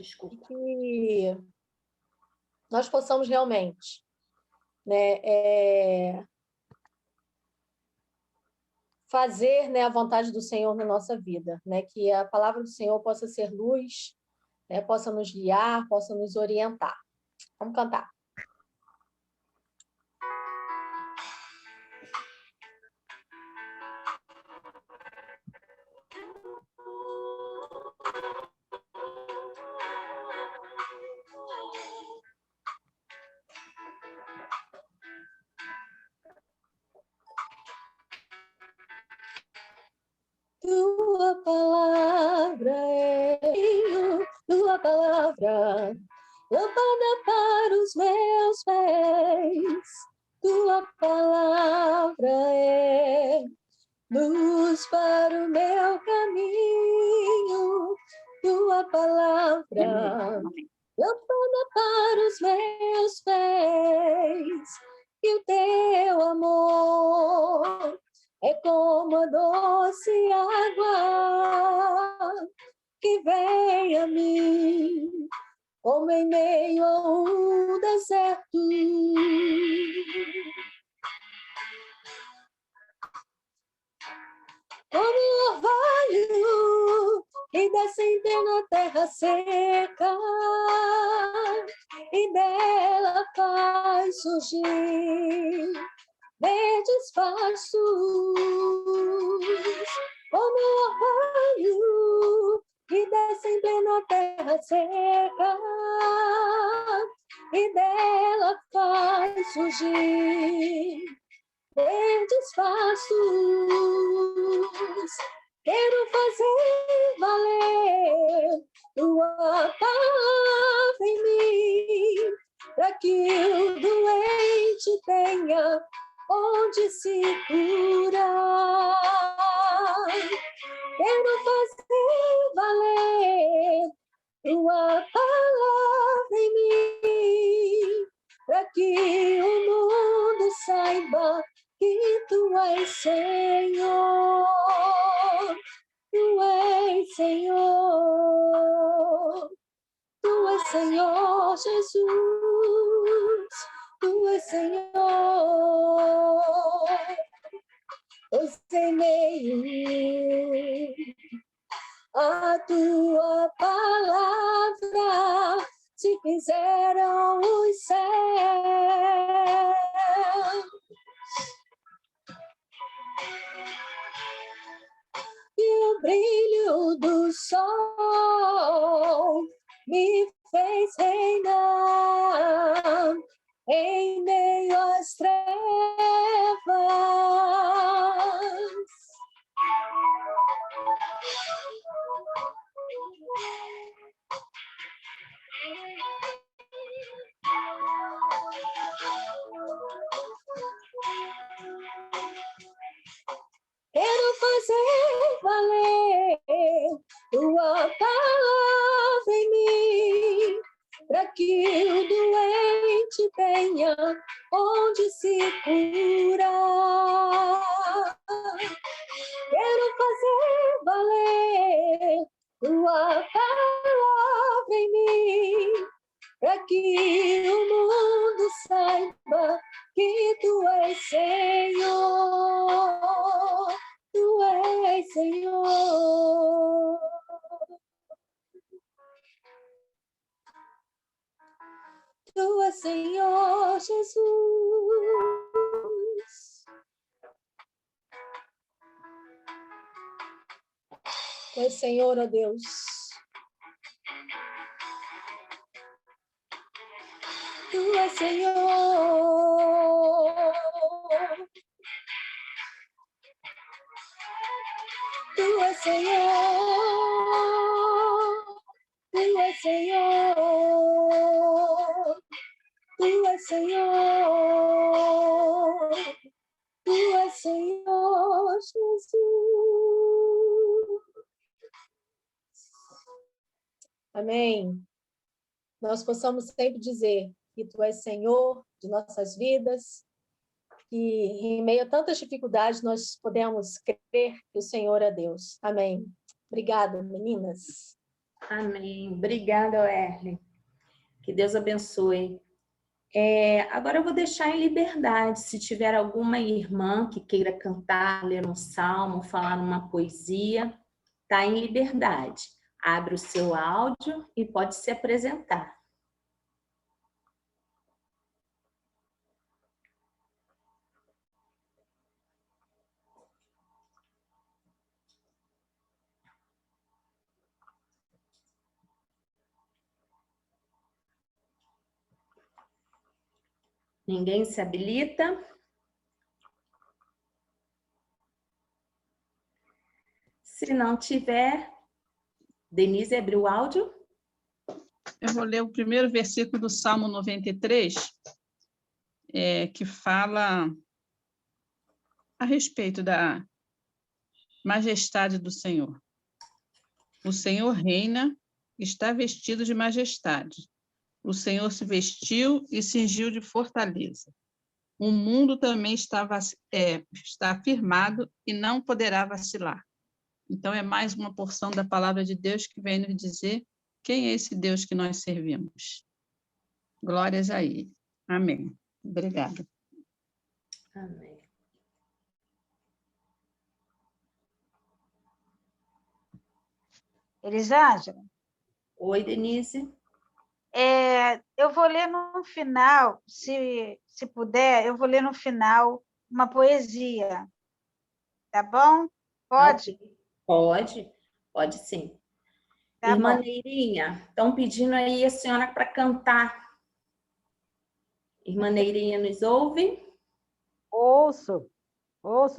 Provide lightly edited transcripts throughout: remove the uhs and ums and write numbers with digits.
e que nós possamos realmente, né, fazer, né, a vontade do Senhor na nossa vida, né, que a palavra do Senhor possa ser luz, né, possa nos guiar, possa nos orientar. Vamos cantar. Tua palavra é tua palavra, lâmpada para os meus pés. Tua palavra é luz para o meu caminho. Tua palavra, lâmpada para os meus pés. E o teu amor é como a doce água que vem a mim, como em meio a um deserto. Como orvalho que desce na terra seca e dela faz surgir verdes pastos, como orvalho que desce em plena terra seca e dela faz surgir verdes pastos. Quero fazer valer tua palavra em mim, para que o doente tenha onde se curar. Quero fazer valer tua palavra em mim, para que o mundo saiba que tu és Senhor. Tu és Senhor. Tu és Senhor Jesus. Tu és Senhor. Pois em meio a tua palavra se fizeram os céus. E o brilho do sol me fez reinar em meio às trevas. Quero fazer valer tua palavra em mim, para que o doente tenha onde se curar. Quero fazer valer tua palavra em mim, para que o mundo saiba que tu és Senhor. Tu és Senhor. Tu és Senhor Jesus. Tu és Senhor, ó Deus. Tu és Senhor. Tu és Senhor. Tu és Senhor. Tu és Senhor. Tu és Senhor Jesus. Amém. Nós possamos sempre dizer que tu és Senhor de nossas vidas, que em meio a tantas dificuldades nós podemos crer que o Senhor é Deus. Amém. Obrigada, meninas. Amém. Obrigada, Werley. Que Deus abençoe. Agora eu vou deixar em liberdade. Se tiver alguma irmã que queira cantar, ler um salmo, falar uma poesia, está em liberdade. Abre o seu áudio e pode se apresentar. Ninguém se habilita? Se não tiver, Denise, abriu o áudio? Eu vou ler o primeiro versículo do Salmo 93, que fala a respeito da majestade do Senhor. O Senhor reina, está vestido de majestade. O Senhor se vestiu e cingiu de fortaleza. O mundo também está firmado e não poderá vacilar. Então, é mais uma porção da palavra de Deus que vem nos dizer quem é esse Deus que nós servimos. Glórias a Ele. Amém. Obrigada. Amém. Elisângela? Oi, Denise. Eu vou ler no final, se puder, eu vou ler no final uma poesia. Tá bom? Pode? Pode sim. Tá Irmã bom. Neirinha, estão pedindo aí a senhora para cantar. Irmã Neirinha, nos ouve? Ouço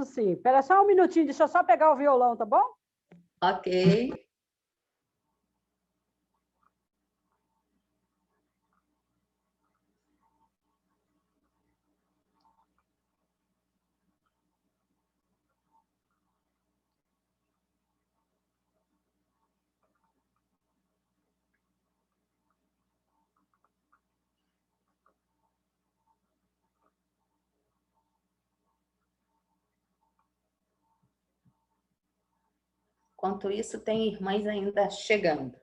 sim. Espera só um minutinho, deixa eu só pegar o violão, tá bom? Ok. Enquanto isso, tem irmãs ainda chegando.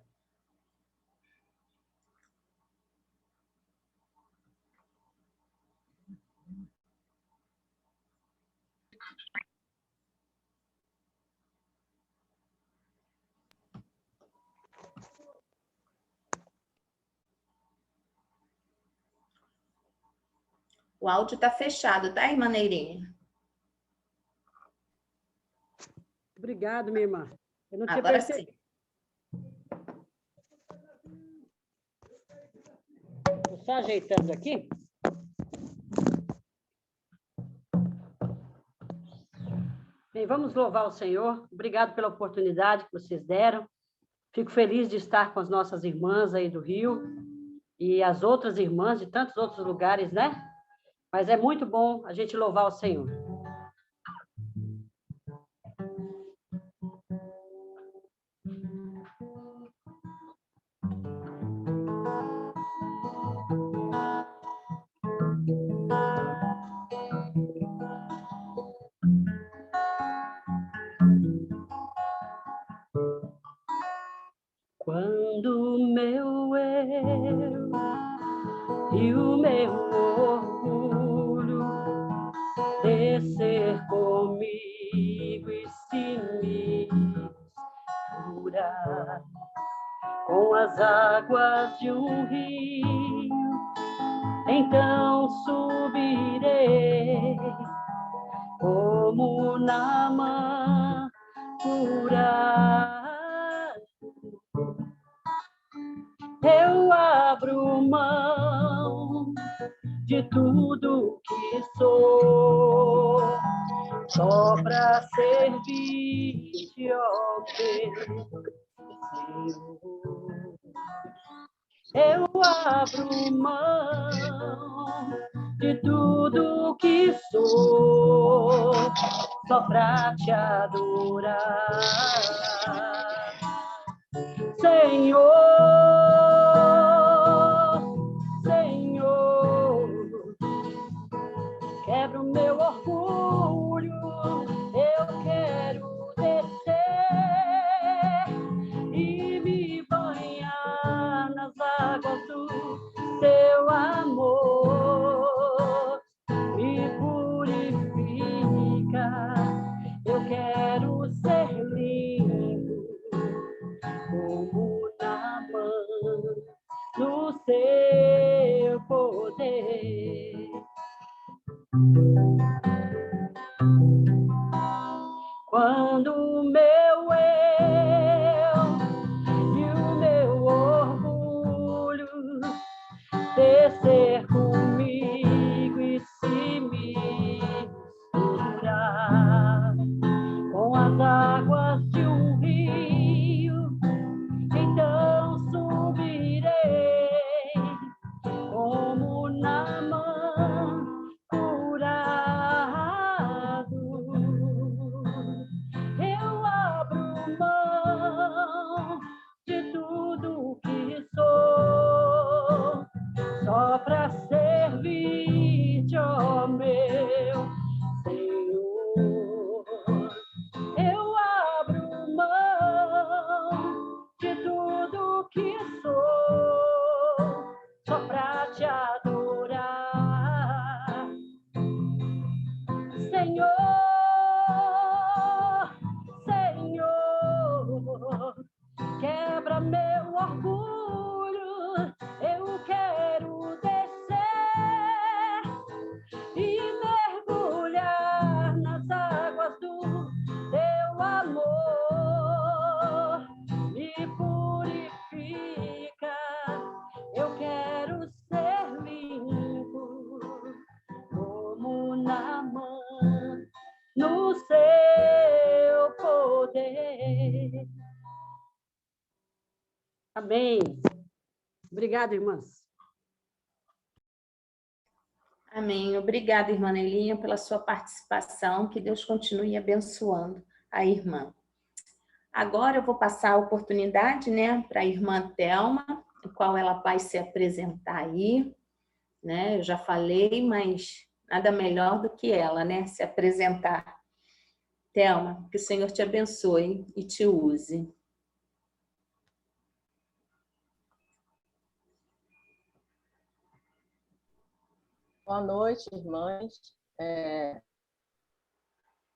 O áudio está fechado, tá, irmã Neirinha? Obrigado, minha irmã. Eu não tinha Agora percebido. sim. Estou só ajeitando aqui. Bem, vamos louvar o Senhor. Obrigado pela oportunidade que vocês deram. Fico feliz de estar com as nossas irmãs aí do Rio e as outras irmãs de tantos outros lugares, né? Mas é muito bom a gente louvar o Senhor. Quando o meu eu e o meu orgulho descer comigo e se misturar com as águas de um rio, então subirei como Naamã curado. Eu abro mão de tudo que sou, só para servir-te, ó Deus. Eu abro mão de tudo que sou, só para te adorar, Senhor, Senhor. Quebra o meu orgulho, eu quero descer e me banhar Amém. Obrigada, irmãs. Amém. Obrigada, irmã Nelinha, pela sua participação. Que Deus continue abençoando a irmã. Agora eu vou passar a oportunidade, né, para a irmã Thelma, no qual ela vai se apresentar aí, né? Eu já falei, mas nada melhor do que ela, né, se apresentar. Thelma, que o Senhor te abençoe e te use. Boa noite, irmãs.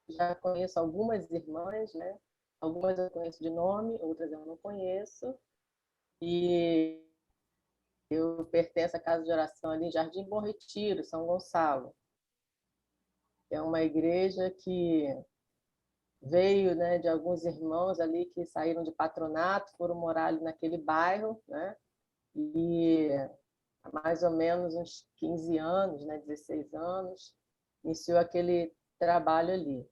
Já conheço algumas irmãs, né? Algumas eu conheço de nome, outras eu não conheço. E eu pertenço à casa de oração ali em Jardim Bom Retiro, São Gonçalo. É uma igreja que veio, né, de alguns irmãos ali que saíram de patronato, foram morar ali naquele bairro, né? E há mais ou menos uns 15 anos, né, 16 anos, iniciou aquele trabalho ali.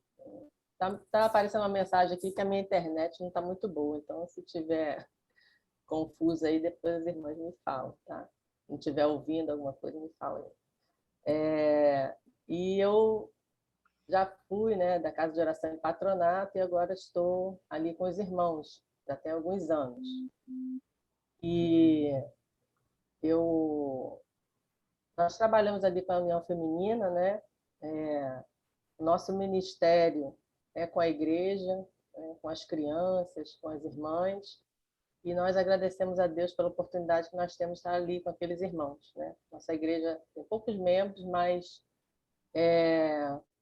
Tá aparecendo uma mensagem aqui que a minha internet não está muito boa, então se tiver confuso aí, depois as irmãs me falam, tá? Se não estiver ouvindo alguma coisa, me fala aí. E eu já fui, né, da casa de oração em patronato e agora estou ali com os irmãos, já tem alguns anos. E nós trabalhamos ali com a União Feminina, né? Nosso ministério é com a igreja, com as crianças, com as irmãs, e nós agradecemos a Deus pela oportunidade que nós temos de estar ali com aqueles irmãos, né? Nossa igreja tem poucos membros, mas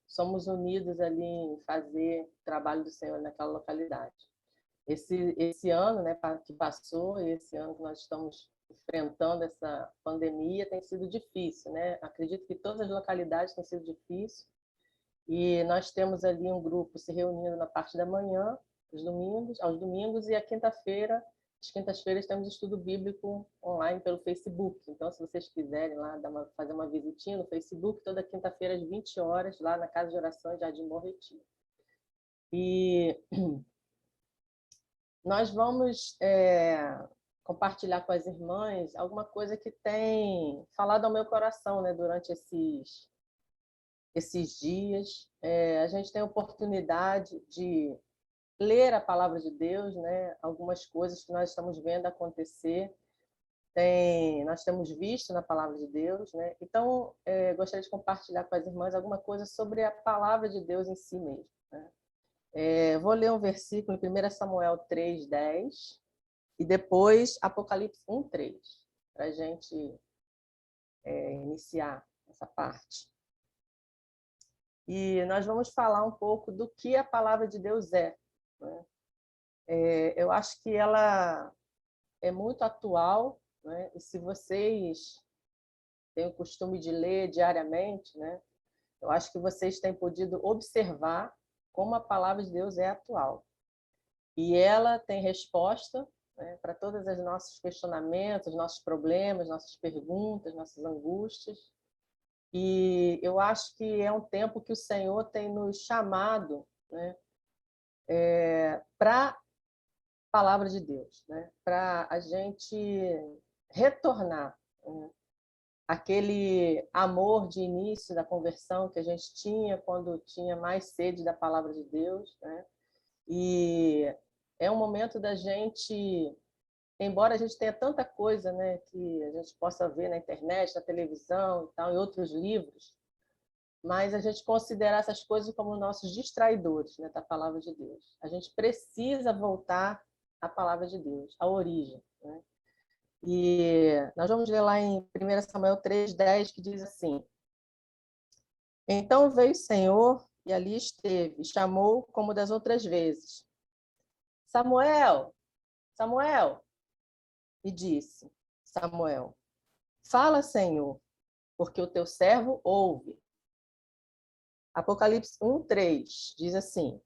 somos unidos ali em fazer o trabalho do Senhor naquela localidade. Esse ano, né, que passou, e esse ano que nós estamos enfrentando essa pandemia, tem sido difícil, né? Acredito que todas as localidades têm sido difíceis. E nós temos ali um grupo se reunindo na parte da manhã, aos domingos, e às quintas-feiras, temos estudo bíblico online pelo Facebook. Então, se vocês quiserem lá fazer uma visitinha no Facebook, toda quinta-feira às 20 horas, lá na Casa de Oração Jardim Bom Retiro. E nós vamos compartilhar com as irmãs alguma coisa que tem falado ao meu coração, né, durante esses dias. A gente tem a oportunidade de ler a palavra de Deus, né? Algumas coisas que nós estamos vendo acontecer, nós temos visto na palavra de Deus, né? Então, gostaria de compartilhar com as irmãs alguma coisa sobre a palavra de Deus em si mesmo, né? Vou ler um versículo em 1 Samuel 3:10 e depois Apocalipse 1:3, para a gente iniciar essa parte. E nós vamos falar um pouco do que a palavra de Deus é, né? Eu acho que ela é muito atual, né? E se vocês têm o costume de ler diariamente, né, eu acho que vocês têm podido observar como a palavra de Deus é atual. E ela tem resposta, né, para todos os nossos questionamentos, nossos problemas, nossas perguntas, nossas angústias. E eu acho que é um tempo que o Senhor tem nos chamado, né, para a palavra de Deus, né, para a gente retornar, né, aquele amor de início da conversão que a gente tinha quando tinha mais sede da palavra de Deus, né? E é um momento da gente, embora a gente tenha tanta coisa, né, que a gente possa ver na internet, na televisão, e tal, em outros livros, mas a gente considerar essas coisas como nossos distraidores, né, da palavra de Deus. A gente precisa voltar à palavra de Deus, à origem, né? E nós vamos ler lá em 1 Samuel 3:10, que diz assim: Então veio o Senhor e ali esteve, e chamou como das outras vezes: Samuel, Samuel. E disse Samuel: Fala, Senhor, porque o teu servo ouve. Apocalipse 1:3 diz assim: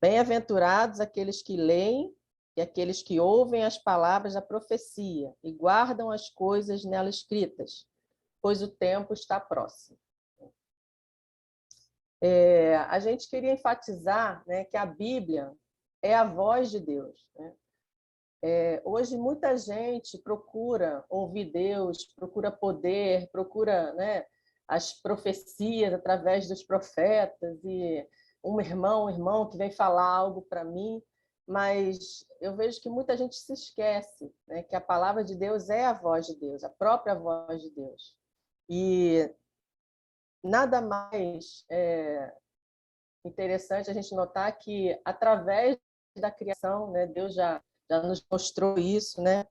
Bem-aventurados aqueles que leem e aqueles que ouvem as palavras da profecia e guardam as coisas nela escritas, pois o tempo está próximo. A gente queria enfatizar, né, que a Bíblia é a voz de Deus, né? Hoje muita gente procura ouvir Deus, procura poder, procura, né, as profecias através dos profetas e um irmão que vem falar algo para mim, mas eu vejo que muita gente se esquece, né, que a palavra de Deus é a voz de Deus, a própria voz de Deus. E nada mais interessante a gente notar que através da criação, né, Deus já nos mostrou isso, né?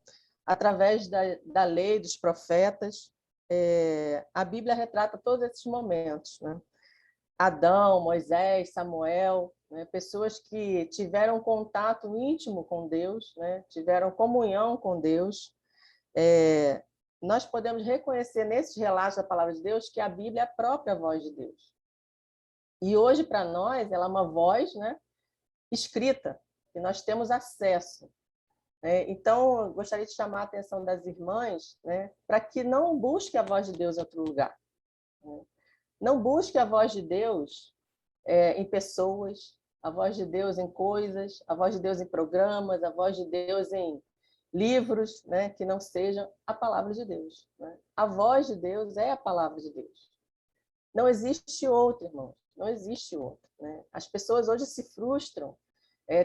Através da lei, dos profetas, a Bíblia retrata todos esses momentos, né? Adão, Moisés, Samuel, né? Pessoas que tiveram contato íntimo com Deus, né? Tiveram comunhão com Deus. Nós podemos reconhecer nesses relatos da palavra de Deus que a Bíblia é a própria voz de Deus. E hoje, para nós, ela é uma voz, né, escrita, que nós temos acesso. Então, eu gostaria de chamar a atenção das irmãs, né, para que não busque a voz de Deus em outro lugar. Não busque a voz de Deus em pessoas, a voz de Deus em coisas, a voz de Deus em programas, a voz de Deus em livros, né, que não sejam a palavra de Deus, né? A voz de Deus é a palavra de Deus. Não existe outra, irmãos, não existe outra, né? As pessoas hoje se frustram,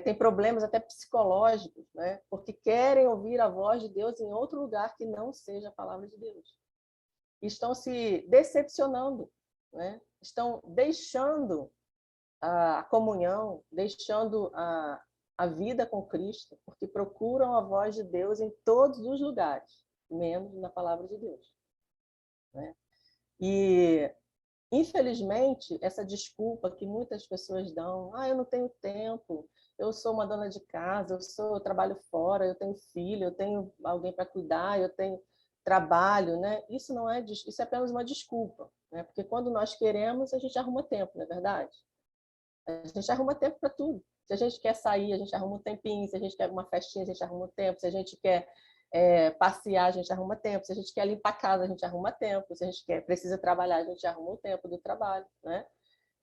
têm problemas até psicológicos, né? Porque querem ouvir a voz de Deus em outro lugar que não seja a palavra de Deus. Estão se decepcionando, né? Estão deixando a comunhão, deixando a vida com Cristo, porque procuram a voz de Deus em todos os lugares, menos na palavra de Deus, né? E infelizmente, essa desculpa que muitas pessoas dão, eu não tenho tempo, eu sou uma dona de casa, eu trabalho fora, eu tenho filho, eu tenho alguém para cuidar, eu tenho trabalho, né? Isso é apenas uma desculpa, né? Porque quando nós queremos, a gente arruma tempo, não é verdade? A gente arruma tempo para tudo. Se a gente quer sair, a gente arruma um tempinho, se a gente quer uma festinha, a gente arruma um tempo, se a gente quer passear, a gente arruma tempo, se a gente quer limpar a casa, a gente arruma tempo, se a gente precisa trabalhar, a gente arruma o tempo do trabalho, né?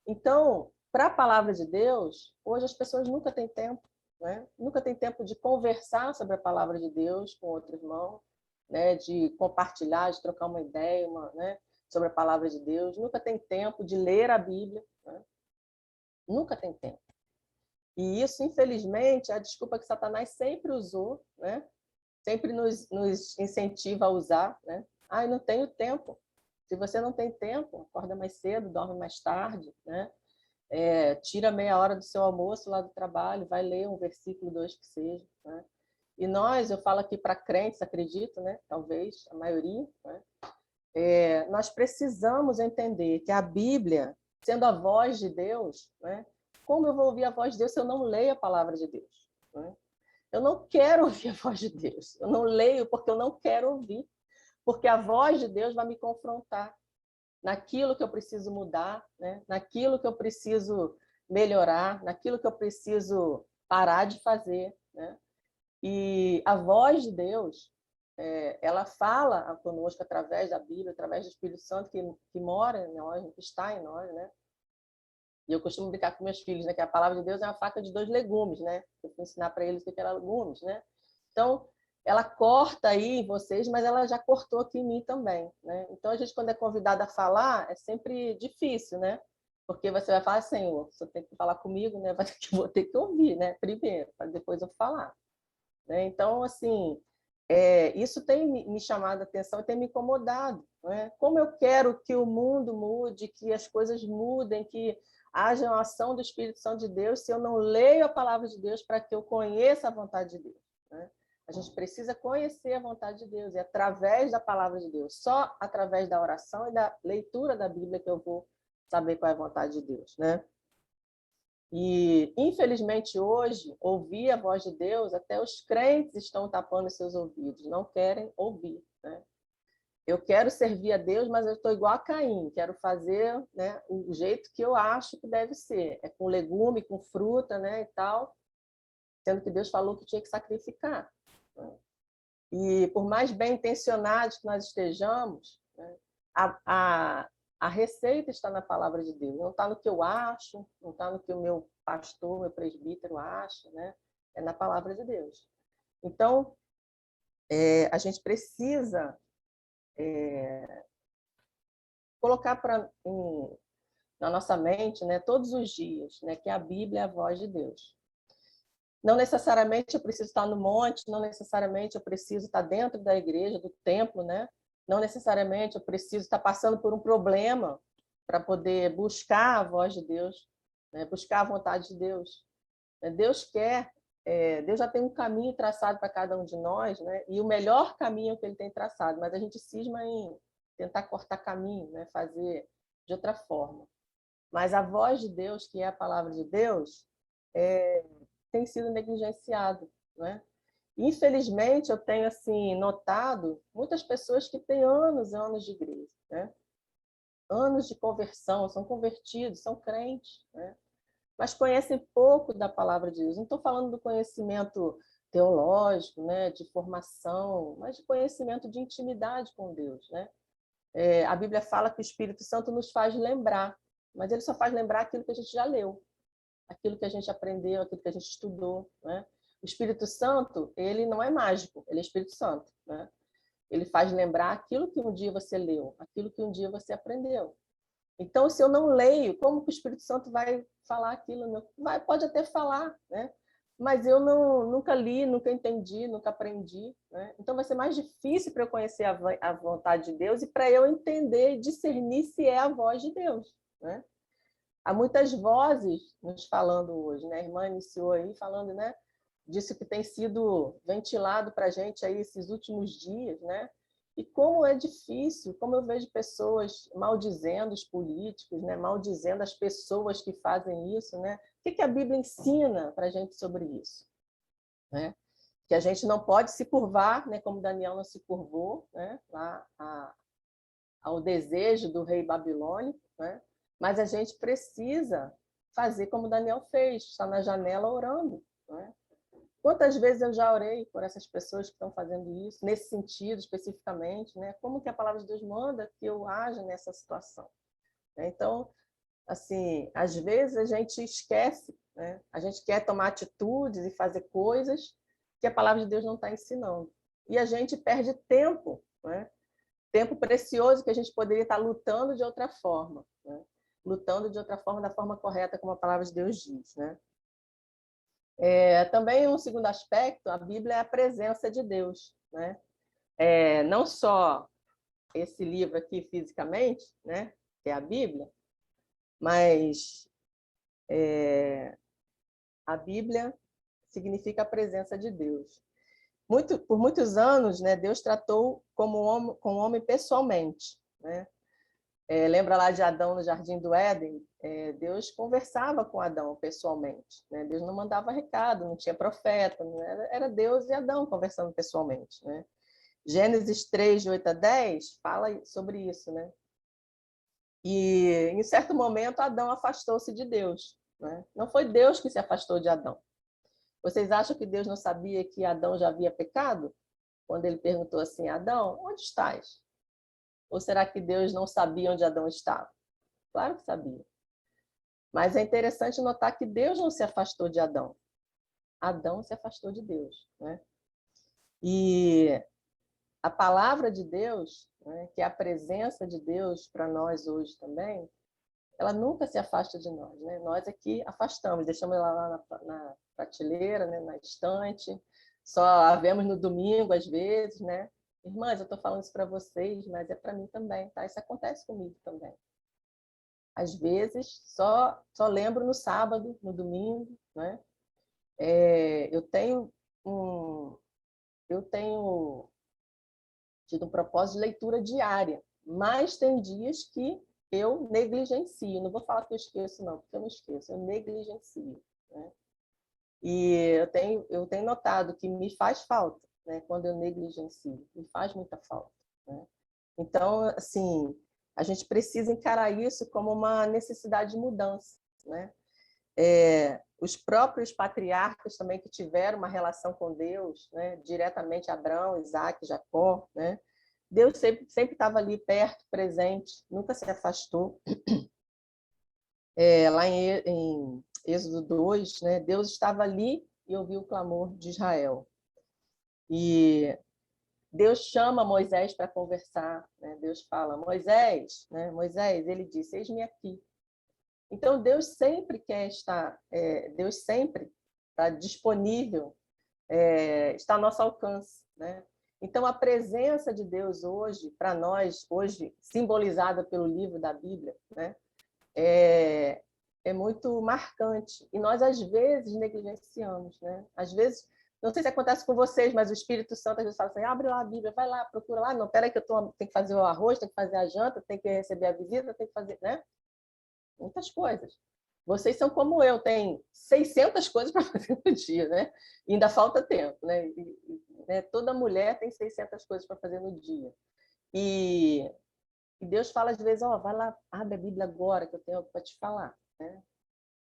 Então, para a palavra de Deus, hoje as pessoas nunca têm tempo, né? Nunca têm tempo de conversar sobre a palavra de Deus com outro irmão, né? De compartilhar, de trocar uma ideia, né? Sobre a palavra de Deus, nunca tem tempo de ler a Bíblia, né? Nunca tem tempo. E isso, infelizmente, é a desculpa que Satanás sempre usou, né? Sempre nos incentiva a usar, né? Eu não tenho tempo. Se você não tem tempo, acorda mais cedo, dorme mais tarde, né? Tira meia hora do seu almoço lá do trabalho, vai ler um versículo, 2 que seja, né? E eu falo aqui para crentes, acredito, né? Talvez a maioria, né? Nós precisamos entender que a Bíblia, sendo a voz de Deus, né? Como eu vou ouvir a voz de Deus se eu não leio a palavra de Deus, né? Eu não quero ouvir a voz de Deus. Eu não leio porque eu não quero ouvir. Porque a voz de Deus vai me confrontar naquilo que eu preciso mudar, né? Naquilo que eu preciso melhorar, naquilo que eu preciso parar de fazer, né? E a voz de Deus, ela fala conosco através da Bíblia, através do Espírito Santo que mora em nós, que está em nós, né? E eu costumo brincar com meus filhos, né, que a palavra de Deus é uma faca de 2 legumes, né? Eu vou ensinar para eles o que é legumes, né? Então, ela corta aí em vocês, mas ela já cortou aqui em mim também, né? Então, a gente, quando é convidada a falar, é sempre difícil, né? Porque você vai falar, Senhor, você tem que falar comigo, né? Vou ter que ouvir, né? Primeiro, para depois eu falar, né? Então, assim, isso tem me chamado a atenção e tem me incomodado, né? Como eu quero que o mundo mude, que as coisas mudem, que haja uma ação do Espírito Santo de Deus se eu não leio a palavra de Deus para que eu conheça a vontade de Deus, né? A gente precisa conhecer a vontade de Deus, e através da palavra de Deus, só através da oração e da leitura da Bíblia que eu vou saber qual é a vontade de Deus, né? E, infelizmente, hoje, ouvir a voz de Deus, até os crentes estão tapando seus ouvidos, não querem ouvir, né? Eu quero servir a Deus, mas eu estou igual a Caim, quero fazer, né, o jeito que eu acho que deve ser, com legume, com fruta, né, e tal, sendo que Deus falou que tinha que sacrificar, né? E por mais bem intencionados que nós estejamos, né, a receita está na palavra de Deus, não está no que eu acho, não está no que o meu pastor, meu presbítero acha, né? É na palavra de Deus. Então, a gente precisa colocar na nossa mente, né, todos os dias, né, que a Bíblia é a voz de Deus. Não necessariamente eu preciso estar no monte, não necessariamente eu preciso estar dentro da igreja, do templo, né? Não necessariamente eu preciso estar passando por um problema para poder buscar a voz de Deus, né? Buscar a vontade de Deus. Deus quer, Deus já tem um caminho traçado para cada um de nós, né? E o melhor caminho que ele tem traçado, mas a gente cisma em tentar cortar caminho, né? Fazer de outra forma. Mas a voz de Deus, que é a palavra de Deus, tem sido negligenciado, né? Infelizmente, eu tenho assim notado muitas pessoas que têm anos e anos de igreja, né? Anos de conversão, são convertidos, são crentes, né? Mas conhecem pouco da palavra de Deus. Não estou falando do conhecimento teológico, né? De formação, mas de conhecimento de intimidade com Deus, né? A Bíblia fala que o Espírito Santo nos faz lembrar, mas ele só faz lembrar aquilo que a gente já leu, aquilo que a gente aprendeu, aquilo que a gente estudou, né? O Espírito Santo, ele não é mágico, ele é Espírito Santo, né? Ele faz lembrar aquilo que um dia você leu, aquilo que um dia você aprendeu. Então, se eu não leio, como que o Espírito Santo vai falar aquilo? Pode até falar, né? Mas eu nunca li, nunca entendi, nunca aprendi, né? Então vai ser mais difícil para eu conhecer a vontade de Deus e para eu entender e discernir se é a voz de Deus, né? Há muitas vozes nos falando hoje, né? A irmã iniciou aí falando, né, disso que tem sido ventilado para a gente aí esses últimos dias, né? E como é difícil, como eu vejo pessoas maldizendo os políticos, né? Maldizendo as pessoas que fazem isso, né? O que a Bíblia ensina para a gente sobre isso, né? Que a gente não pode se curvar, né? Como Daniel não se curvou, né? Lá ao desejo do rei babilônico, né? Mas a gente precisa fazer como Daniel fez, estar na janela orando, né? Quantas vezes eu já orei por essas pessoas que estão fazendo isso, nesse sentido especificamente, né? Como que a palavra de Deus manda que eu haja nessa situação? Então, assim, às vezes a gente esquece, né? A gente quer tomar atitudes e fazer coisas que a palavra de Deus não está ensinando. E a gente perde tempo, né? Tempo precioso que a gente poderia estar lutando de outra forma, né? Lutando de outra forma, da forma correta, como a palavra de Deus diz, né? Também um segundo aspecto, a Bíblia é a presença de Deus, né? Não só esse livro aqui fisicamente, né? Que é a Bíblia, mas a Bíblia significa a presença de Deus. Por muitos anos, né? Deus tratou com o homem pessoalmente, né? Lembra lá de Adão no Jardim do Éden? Deus conversava com Adão pessoalmente, né? Deus não mandava recado, não tinha profeta, era Deus e Adão conversando pessoalmente, né? Gênesis 3, de 8 a 10, fala sobre isso, né? E, em certo momento, Adão afastou-se de Deus, né? Não foi Deus que se afastou de Adão. Vocês acham que Deus não sabia que Adão já havia pecado? Quando ele perguntou assim, Adão, onde estás? Ou será que Deus não sabia onde Adão estava? Claro que sabia. Mas é interessante notar que Deus não se afastou de Adão. Adão se afastou de Deus, né? E a palavra de Deus, né, que é a presença de Deus para nós hoje também, ela nunca se afasta de nós, né? Nós aqui afastamos, deixamos ela lá na prateleira, né, na estante, só a vemos no domingo às vezes, né? Irmãs, eu estou falando isso para vocês, mas é para mim também, tá? Isso acontece comigo também. Às vezes, só lembro no sábado, no domingo, né? Eu tenho tido um propósito de leitura diária, mas tem dias que eu negligencio. Não vou falar que eu esqueço, não, porque eu não esqueço, eu negligencio, né? E eu tenho notado que me faz falta, né, quando eu negligencio, me faz muita falta, né? Então, assim, a gente precisa encarar isso como uma necessidade de mudança, né? Os próprios patriarcas também que tiveram uma relação com Deus, né, diretamente Abraão, Isaac, Jacó, né? Deus sempre estava ali perto, presente, nunca se afastou. Lá em Êxodo 2, né, Deus estava ali e ouviu o clamor de Israel. E Deus chama Moisés para conversar, né? Deus fala, Moisés, né? Moisés, ele disse, eis-me aqui. Então, Deus sempre quer estar, Deus sempre está disponível, está ao nosso alcance, né? Então, a presença de Deus hoje, para nós, hoje, simbolizada pelo livro da Bíblia, né? É muito marcante. E nós, às vezes, negligenciamos, né? Às vezes, não sei se acontece com vocês, mas o Espírito Santo às vezes fala assim, abre lá a Bíblia, vai lá, procura lá. Não, peraí que tenho que fazer o arroz, tenho que fazer a janta, tenho que receber a visita, tenho que fazer, né? Muitas coisas. Vocês são como eu, tem 600 coisas para fazer no dia, né? E ainda falta tempo, né? Né? Toda mulher tem 600 coisas para fazer no dia. E Deus fala às vezes, vai lá, abre a Bíblia agora que eu tenho algo para te falar, né?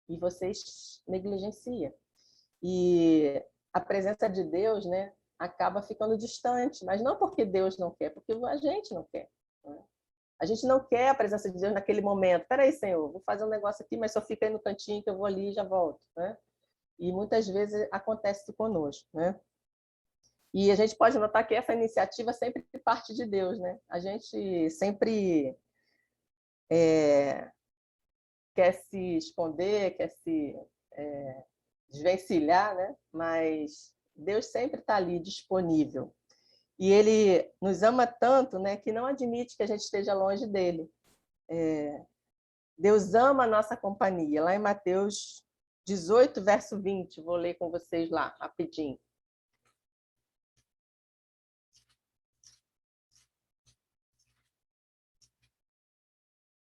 E vocês negligenciam. E a presença de Deus, né, acaba ficando distante, mas não porque Deus não quer, porque a gente não quer, né? A gente não quer a presença de Deus naquele momento. Peraí, Senhor, vou fazer um negócio aqui, mas só fica aí no cantinho que eu vou ali e já volto, né? E muitas vezes acontece isso conosco, né? E a gente pode notar que essa iniciativa sempre parte de Deus, né? A gente sempre quer se esconder, quer se desvencilhar, né? Mas Deus sempre está ali disponível. E Ele nos ama tanto, né, que não admite que a gente esteja longe dele. Deus ama a nossa companhia. Lá em Mateus 18, verso 20, vou ler com vocês lá, rapidinho.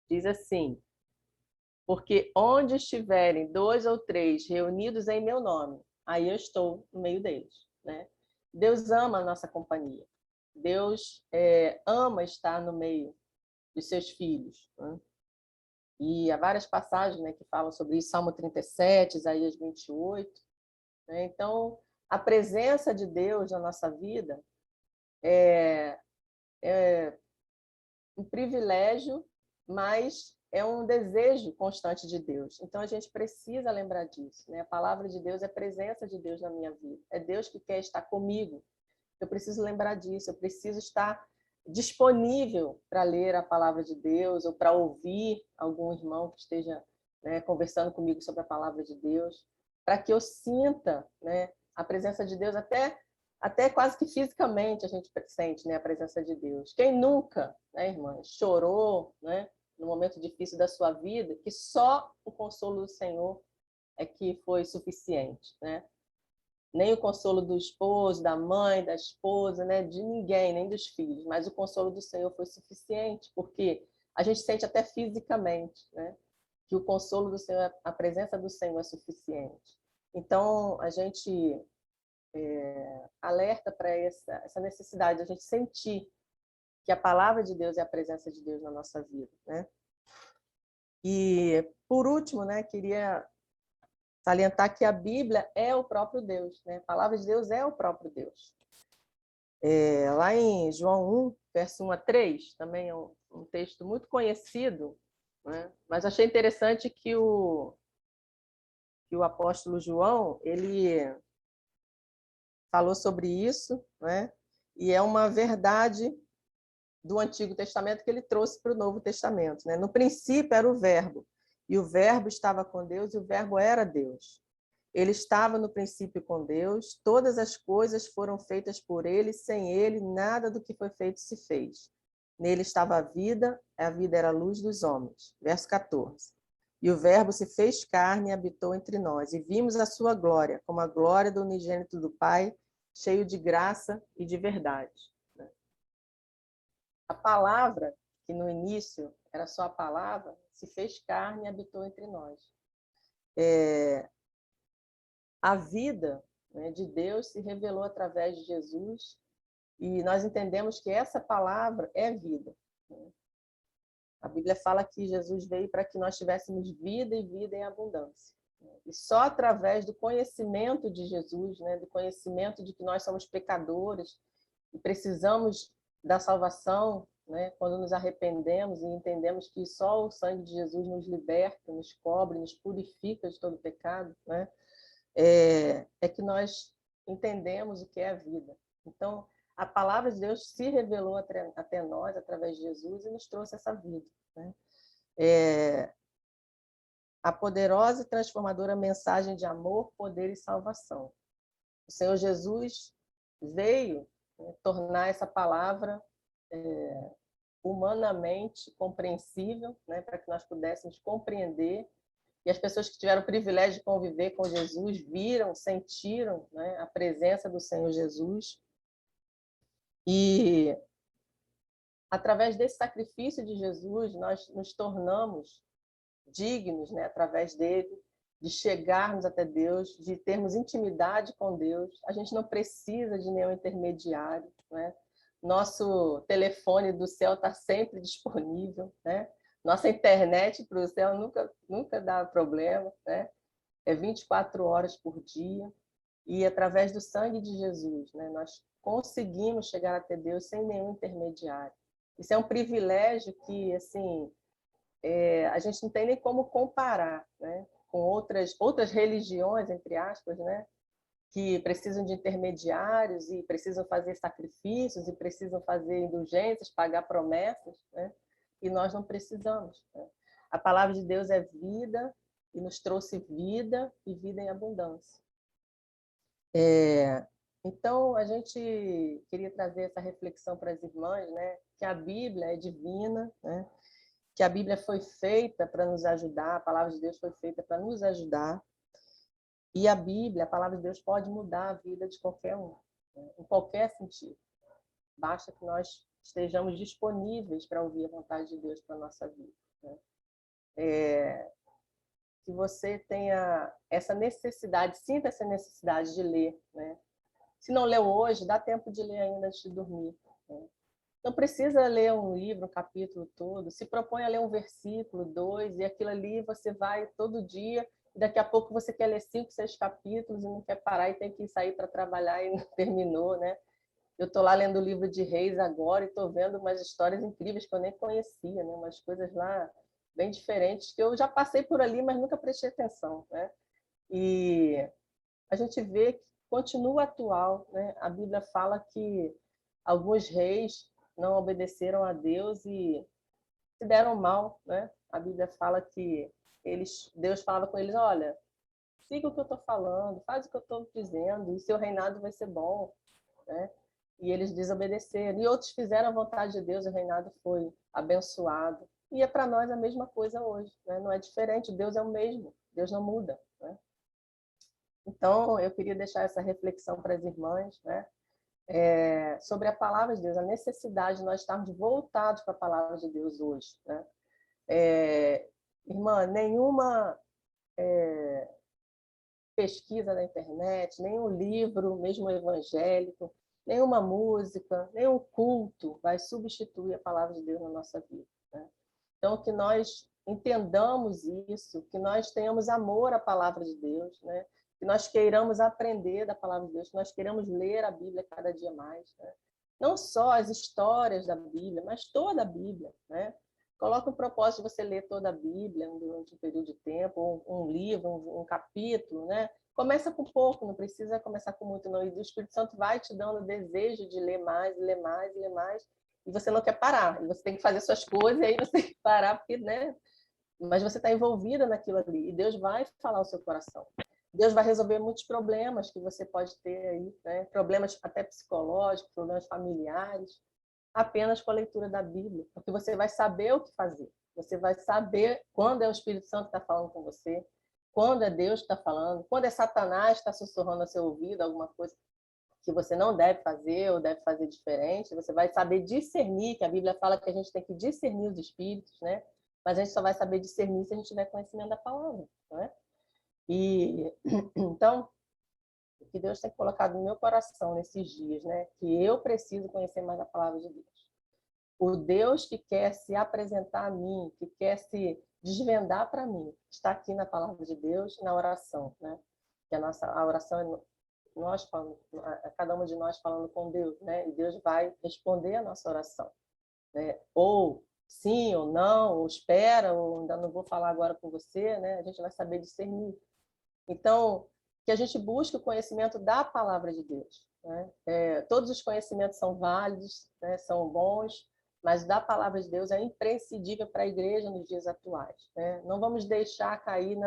Diz assim, porque onde estiverem 2 ou 3 reunidos em meu nome, aí eu estou no meio deles, né? Deus ama a nossa companhia. Deus ama estar no meio dos seus filhos, né? E há várias passagens, né, que falam sobre isso, Salmo 37, Isaías 28. Né? Então, a presença de Deus na nossa vida é um privilégio, mas é um desejo constante de Deus. Então, a gente precisa lembrar disso, né? A palavra de Deus é a presença de Deus na minha vida. É Deus que quer estar comigo. Eu preciso lembrar disso. Eu preciso estar disponível para ler a palavra de Deus ou para ouvir algum irmão que esteja, né, conversando comigo sobre a palavra de Deus, para que eu sinta, né, a presença de Deus até quase que fisicamente a gente sente, né, a presença de Deus. Quem nunca, né, irmã, chorou, né, no momento difícil da sua vida, que só o consolo do Senhor é que foi suficiente, né? Nem o consolo do esposo, da mãe, da esposa, né, de ninguém, nem dos filhos, mas o consolo do Senhor foi suficiente, porque a gente sente até fisicamente, né, que o consolo do Senhor, a presença do Senhor é suficiente. Então, a gente alerta para essa necessidade, a gente sentir que a palavra de Deus é a presença de Deus na nossa vida, né? E, por último, né, queria salientar que a Bíblia é o próprio Deus, né? A palavra de Deus é o próprio Deus. Lá em João 1, verso 1 a 3, também é um texto muito conhecido, né? Mas achei interessante que o apóstolo João, ele falou sobre isso, né? E é uma verdade do Antigo Testamento que ele trouxe para o Novo Testamento, né? No princípio era o Verbo, e o Verbo estava com Deus, e o Verbo era Deus. Ele estava no princípio com Deus, todas as coisas foram feitas por ele, sem ele, nada do que foi feito se fez. Nele estava a vida era a luz dos homens. Verso 14. E o Verbo se fez carne e habitou entre nós, e vimos a sua glória, como a glória do unigênito do Pai, cheio de graça e de verdade. A palavra, que no início era só a palavra, se fez carne e habitou entre nós. A vida, né, de Deus se revelou através de Jesus, e nós entendemos que essa palavra é vida, né? A Bíblia fala que Jesus veio para que nós tivéssemos vida e vida em abundância. E só através do conhecimento de Jesus, né, do conhecimento de que nós somos pecadores e precisamos da salvação né? Quando nos arrependemos e entendemos que só o sangue de Jesus nos liberta, nos cobre, nos purifica de todo pecado, né? É que nós entendemos o que é a vida. Então, a palavra de Deus se revelou até nós através de Jesus e nos trouxe essa vida, né? A poderosa e transformadora mensagem de amor, poder e salvação. O Senhor Jesus veio, né, tornar essa palavra humanamente compreensível, né, para que nós pudéssemos compreender. E as pessoas que tiveram o privilégio de conviver com Jesus viram, sentiram, né, a presença do Senhor Jesus. E através desse sacrifício de Jesus, nós nos tornamos dignos, né, através dele, de chegarmos até Deus, de termos intimidade com Deus. A gente não precisa de nenhum intermediário, né? Nosso telefone do céu está sempre disponível, né? Nossa internet para o céu nunca dá problema, né? É 24 horas por dia. E através do sangue de Jesus, né, nós conseguimos chegar até Deus sem nenhum intermediário. Isso é um privilégio que, assim, a gente não tem nem como comparar, né, com outras religiões, entre aspas, né, que precisam de intermediários e precisam fazer sacrifícios e precisam fazer indulgências, pagar promessas, né, e nós não precisamos, né? A palavra de Deus é vida e nos trouxe vida e vida em abundância. Então, a gente queria trazer essa reflexão para as irmãs, né, que a Bíblia é divina, né, que a Bíblia foi feita para nos ajudar, a palavra de Deus foi feita para nos ajudar, e a Bíblia, a palavra de Deus pode mudar a vida de qualquer um, né, em qualquer sentido. Basta que nós estejamos disponíveis para ouvir a vontade de Deus para a nossa vida, né? Que você tenha essa necessidade, sinta essa necessidade de ler, né? Se não leu hoje, dá tempo de ler ainda antes de dormir, né? Não precisa ler um livro, um capítulo todo. Se propõe a ler um versículo, 2, e aquilo ali você vai todo dia, e daqui a pouco você quer ler 5, 6 capítulos e não quer parar e tem que sair para trabalhar e não terminou, né? Eu estou lá lendo o livro de Reis agora e estou vendo umas histórias incríveis que eu nem conhecia, né? Umas coisas lá bem diferentes que eu já passei por ali, mas nunca prestei atenção, né? E a gente vê que continua atual, né? A Bíblia fala que alguns reis não obedeceram a Deus e se deram mal, né? A Bíblia fala que Deus falava com eles: olha, siga o que eu estou falando, faz o que eu estou dizendo e seu reinado vai ser bom, né? E eles desobedeceram. E outros fizeram a vontade de Deus e o reinado foi abençoado. E é para nós a mesma coisa hoje, né? Não é diferente, Deus é o mesmo, Deus não muda, né? Então, eu queria deixar essa reflexão para as irmãs, né? Sobre a palavra de Deus, a necessidade de nós estarmos voltados para a palavra de Deus hoje, né? Irmã, nenhuma pesquisa na internet, nenhum livro, mesmo evangélico, nenhuma música, nenhum culto vai substituir a palavra de Deus na nossa vida, né? Então, que nós entendamos isso, que nós tenhamos amor à palavra de Deus, né? Que nós queiramos aprender da palavra de Deus, que nós queiramos ler a Bíblia cada dia mais, né? Não só as histórias da Bíblia, mas toda a Bíblia, né? Coloca um propósito de você ler toda a Bíblia durante um período de tempo, um livro, um capítulo, né? Começa com pouco, não precisa começar com muito, não. E o Espírito Santo vai te dando o desejo de ler mais, ler mais, ler mais, e você não quer parar. E você tem que fazer suas coisas, e aí você tem que parar, porque, né? Mas você está envolvida naquilo ali, e Deus vai falar ao seu coração. Deus vai resolver muitos problemas que você pode ter aí, né? Problemas até psicológicos, problemas familiares, apenas com a leitura da Bíblia, porque você vai saber o que fazer. Você vai saber quando é o Espírito Santo que está falando com você, quando é Deus que está falando, quando é Satanás que está sussurrando ao seu ouvido alguma coisa que você não deve fazer ou deve fazer diferente. Você vai saber discernir, que a Bíblia fala que a gente tem que discernir os espíritos, né? Mas a gente só vai saber discernir se a gente tiver conhecimento da palavra, né? E então, o que Deus tem colocado no meu coração nesses dias, né? Que eu preciso conhecer mais a palavra de Deus. O Deus que quer se apresentar a mim, que quer se desvendar para mim, está aqui na palavra de Deus, na oração, né? Que a oração é nós falando, cada um de nós falando com Deus, né? E Deus vai responder a nossa oração, né? Ou sim ou não, ou espera, ou ainda não vou falar agora com você, né? A gente vai saber discernir. Então, que a gente busque o conhecimento da palavra de Deus, né? Todos os conhecimentos são válidos, né? São bons, mas da palavra de Deus é imprescindível para a igreja nos dias atuais, né? Não vamos deixar cair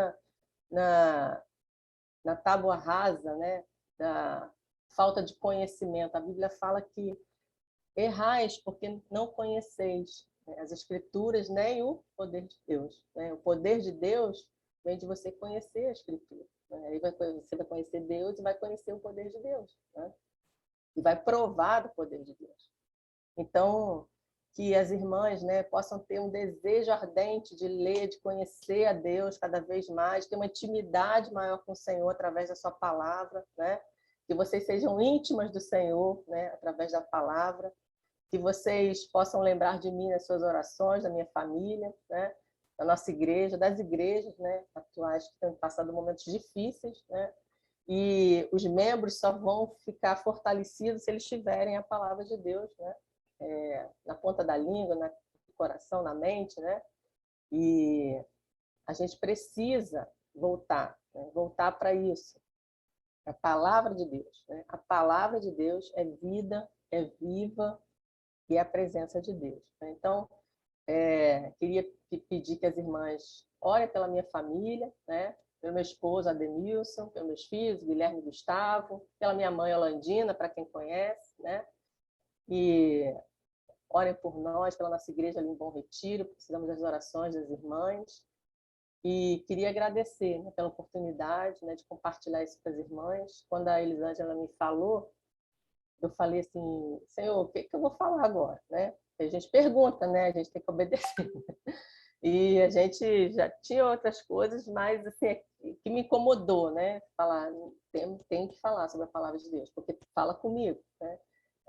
na tábua rasa, né? Da falta de conhecimento. A Bíblia fala que errais porque não conheceis, né, as Escrituras nem o poder de Deus, né? O poder de Deus vem de você conhecer a Escritura, né? Aí você vai conhecer Deus e vai conhecer o poder de Deus, né? E vai provar do poder de Deus. Então, que as irmãs, né, possam ter um desejo ardente de ler, de conhecer a Deus cada vez mais, ter uma intimidade maior com o Senhor através da sua palavra, né? Que vocês sejam íntimas do Senhor, né, através da palavra, que vocês possam lembrar de mim nas suas orações, da minha família, né, da nossa igreja, das igrejas, né, atuais que têm passado momentos difíceis, né? E os membros só vão ficar fortalecidos se eles tiverem a palavra de Deus, né? Na ponta da língua, no coração, na mente, né? E a gente precisa voltar, né? Voltar para isso. A palavra de Deus, né? A palavra de Deus é vida, é viva e é a presença de Deus, né? Então, queria pedir que as irmãs orem pela minha família, né? Pelo meu esposo Adenilson, pelos meus filhos Guilherme e Gustavo, pela minha mãe Holandina, para quem conhece, né? E orem por nós, pela nossa igreja ali em Bom Retiro, precisamos das orações das irmãs. E queria agradecer, né, pela oportunidade, né, de compartilhar isso com as irmãs. Quando a Elisângela me falou, eu falei assim, Senhor, o que eu vou falar agora, né? A gente pergunta, né? A gente tem que obedecer. E a gente já tinha outras coisas, mas assim, que me incomodou, né? Falar, tenho que falar sobre a palavra de Deus, porque fala comigo, né?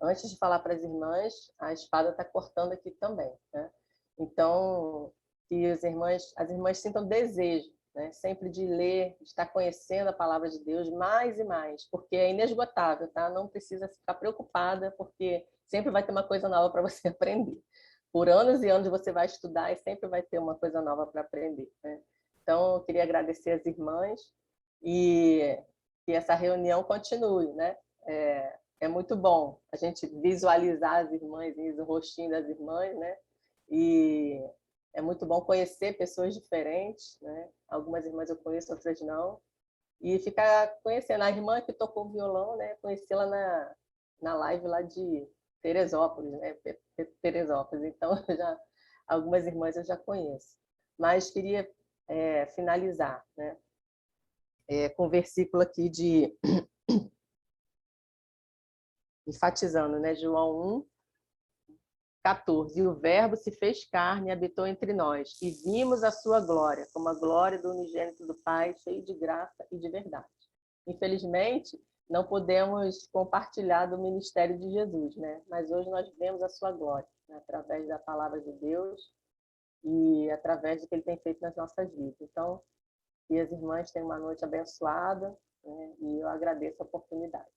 Antes de falar para as irmãs, a espada está cortando aqui também, né? Então, que as irmãs sintam desejo, né? Sempre de ler, de estar conhecendo a palavra de Deus mais e mais, porque é inesgotável, tá? Não precisa ficar preocupada, porque sempre vai ter uma coisa nova para você aprender. Por anos e anos você vai estudar e sempre vai ter uma coisa nova para aprender, né? Então, eu queria agradecer as irmãs e que essa reunião continue, né? É muito bom a gente visualizar as irmãs, o rostinho das irmãs, né? E é muito bom conhecer pessoas diferentes, né? Algumas irmãs eu conheço, outras não. E ficar conhecendo a irmã que tocou violão, né? Conheci-la na live lá de Teresópolis, né? Teresópolis. Então, algumas irmãs eu já conheço. Mas queria finalizar, né? Com um versículo aqui enfatizando, né? João 1, 14. E o verbo se fez carne e habitou entre nós, e vimos a sua glória, como a glória do unigênito do Pai, cheio de graça e de verdade. Infelizmente, não podemos compartilhar do ministério de Jesus, né? Mas hoje nós vemos a sua glória, né? Através da palavra de Deus e através do que ele tem feito nas nossas vidas. Então, que as irmãs tenham uma noite abençoada, né? E eu agradeço a oportunidade.